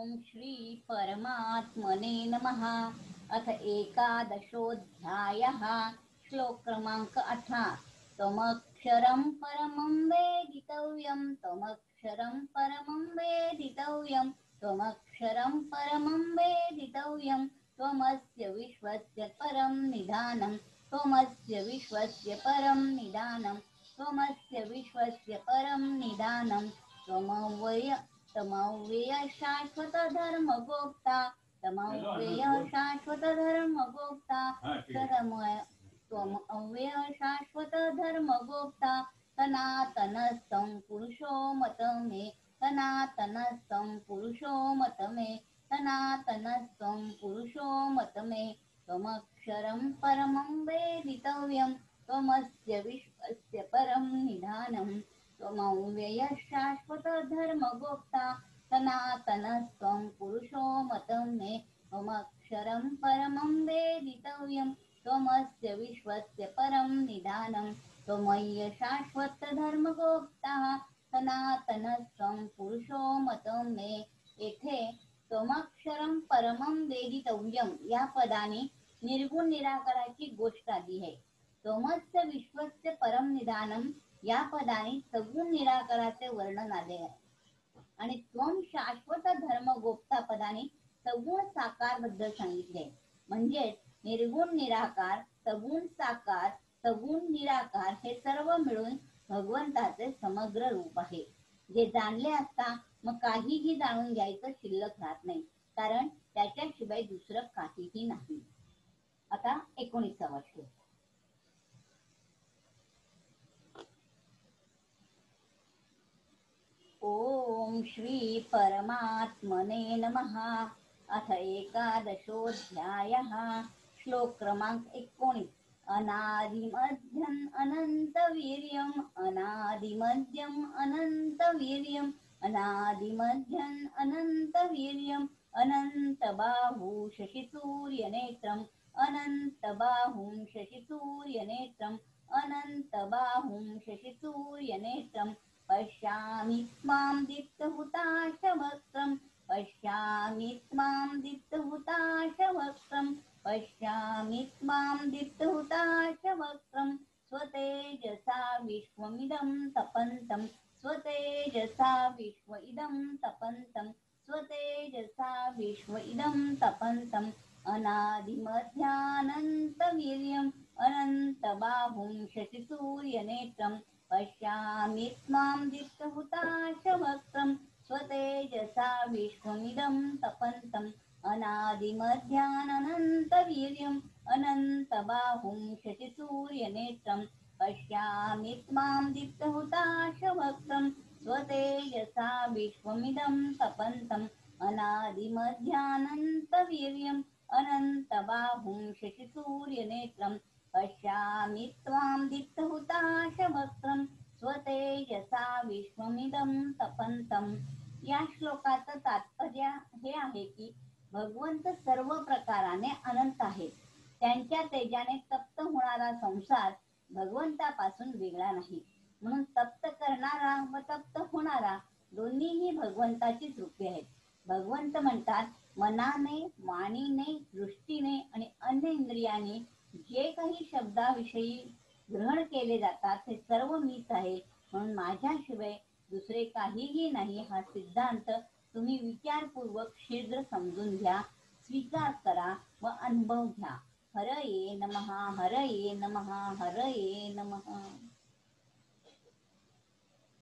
श्री परमात्मने नमः। अथ एकादशोऽध्यायः। श्लोक क्रमांक 8। त्वमक्षरं परमं वेदितव्यं, त्वमक्षरं परमं वेदितव्यं, त्वमक्षरं परमं वेदितव्यं, त्वमस्य विश्वस्य परं निधानं, त्वमस्य विश्वस्य परं निधानं, त्वमस्य विश्वस्य परं निधानं, त्वमव्यय शाश्वत धर्म गोप्ता, त्वमव्यय शाश्वत धर्म गोप्ता, त्वमव्यय शाश्वत धर्म गोप्ता, सनातनस्थं पुरुषो मत मे, सनातनस्थं पुरुषो मत मे, सनातनस्थं पुरुषो मत मे, त्वमक्षरं परमं वेदितव्यं, त्वमस्य विश्वस्य परं निधानं, त्वमव्यय शाश्वत धर्म गोप्ता, सनातनस्त्वं पुरुषो मत मे, त्वमक्षरं परमं वेदितव्यं, त्वमस्य विश्वस्य परं निधानं, त्वमय्य शाश्वत धर्म गोप्ता, सनातनस्त्वं पुरुषो मत मे। येथे त्वमक्षरं परमं वेदितव्यं या पदाने निर्गुण निराकाराची गोष्ट आली आहे. त्वमस्य विश्वस्य परम निधानम या पदाने सगुण निराकाराचे वर्णन आले आहे. आणि त्वम शाश्वत धर्म गोप्ता पदाने सगुण साकार बद्दल सांगितले. म्हणजे निर्गुण निराकार, सगुण साकार, सगुण निराकार हे सर्व मिळून भगवंताचे समग्र रूप आहे. जे जाणले असता मग काहीही जाणून घ्यायचं शिल्लक राहत नाही, कारण त्याच्याशिवाय दुसरं काहीही नाही. आता 19वा श्लोक. ओम श्री परमात्मने नमः. अथ एकादशोऽध्यायः. श्लोक क्रमांक 19. अनादिमध्यं अनन्तवीर्यं, अनादिमध्यं अनन्तवीर्यं, अनादिमध्यं अनन्तवीर्यं, अनन्तबाहुं शशिसूर्यनेत्रं, अनन्तबाहुं शशिसूर्यनेत्रं, अनन्तबाहुं शशिसूर्यनेत्रं, पश्यामि त्वां दीप्तहुताशवक्त्रं, पश्यामि त्वां दीप्तहुताशवक्त्रं, पश्यामि त्वां दीप्तहुताशवक्त्रं, स्वतेजसा विश्वमिदं तपन्तं, स्वतेजसा विश्वमिदं तपन्तं, स्वतेजसा विश्वमिदं तपन्तं, अनादिमध्यानन्तवीर्यम्, अनन्तबाहुं शशिसूर्यनेत्रं, पश्यामि त्वां दीप्तहुताशवक्त्रं, स्वतेजसा विश्वमिदं तपन्तं, अनादिमध्यानन्तवीर्यम्, अनन्तबाहुं शशिसूर्यनेत्रं, पश्यामि त्वां दीप्तहुताशवक्त्रं, स्वतेजसा विश्वमिदं तपन्तं, अनादिमध्यानन्तवीर्यम्, अनन्तबाहुं शशिसूर्यनेत्रं, पश्यामि त्वां दीप्तहुताशवक्त्रं, स्वतेजसा विश्वमिदं तपन्तं. या श्लोकाचं तात्पर्य हे आहे की भगवंत सर्व प्रकाराने अनंत आहेत. त्यांच्या तेजाने तप्त होणारा संसार भगवंतापासून वेगळा नाही. म्हणून तप्त करणारा व तप्त होणारा दोन्हीही भगवंताचीच रूपे आहेत. भगवंत म्हणतात, मनाने, वाणीने, दृष्टीने आणि अन्य इंद्रियाने जे काही शब्दाविषयी ग्रहण केले जातात ते सर्व मीच आहे, म्हणून माझ्याशिवाय दुसरे काहीही नाही. हा सिद्धांत तुम्ही विचारपूर्वक शीघ्र समजून घ्या, स्वीकार करा व अनुभव घ्या. हरये नमः, हरये नमः, हरये नमः.